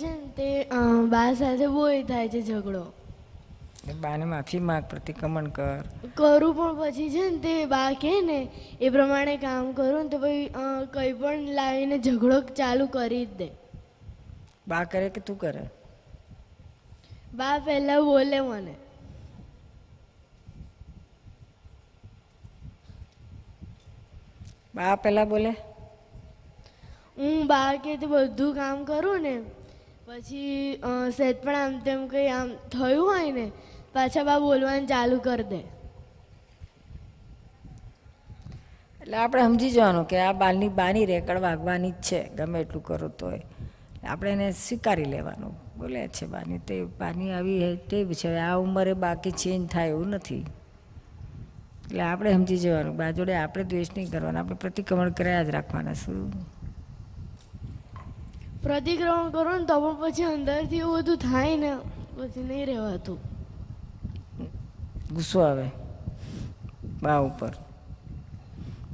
છે ને તે બા સાથે બહુ એ થાય છે ઝઘડો. બાને માફી માંગ, પ્રતિક્રમણ કર. કરું પણ પછી છે ને તે બા કહે ને એ પ્રમાણે કામ કરું ને તો પછી કંઈ પણ લાવીને ઝઘડો ચાલુ કરી જ દે. બા કરે કે તું કરે? બા પહેલાં બોલે મને. બા પહેલાં બોલે? હું બા કે તે બધું કામ કરું ને પછી સહેજ પણ આમ તેમ કંઈ આમ થયું હોય ને પાછા બા બોલવાનું ચાલુ કરી દે. એટલે આપણે સમજી જવાનું કે આ બાની રેકડ વાગવાની જ છે, ગમે એટલું કરો તોય આપણે એને સ્વીકારી લેવાનું. બોલે છે બાની તે બાની આવી ટેવ છે, આ ઉંમરે બાકી ચેન્જ થાય એવું નથી. એટલે આપણે સમજી જવાનું, બા જોડે આપણે દ્વેષ નહીં કરવાનો, આપણે પ્રતિક્રમણ કર્યા જ રાખવાના. શું પ્રતિક્રમણ કરો ને તો પણ પછી અંદરથી એવું બધું થાય ને પછી નહીં રહેવાતું. ગુસ્સો આવે બા ઉપર,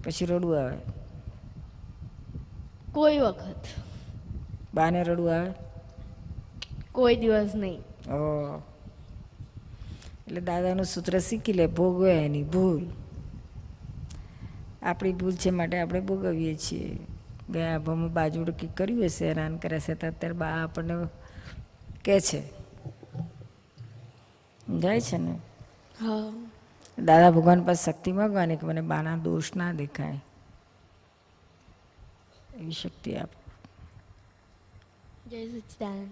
પછી રડવું આવે. કોઈ વખત. બાને રડવું આવે? કોઈ દિવસ નહીં. ઓહ, એટલે દાદાનું સૂત્ર શીખી લે, ભોગવે એની ભૂલ. આપણી ભૂલ છે માટે આપણે ભોગવીએ છીએ. ગયા ભાવમાં બાજુ કંઈક કર્યું હશે, હેરાન કરે છે, તો અત્યારે બા આપણને કહે છે, જાય છે ને. હા, દાદા ભગવાન પાસે શક્તિ માંગવાની કે મને બાના દોષ ના દેખાય, એવી શક્તિ આપો. જય સચ્ચિદાનંદ.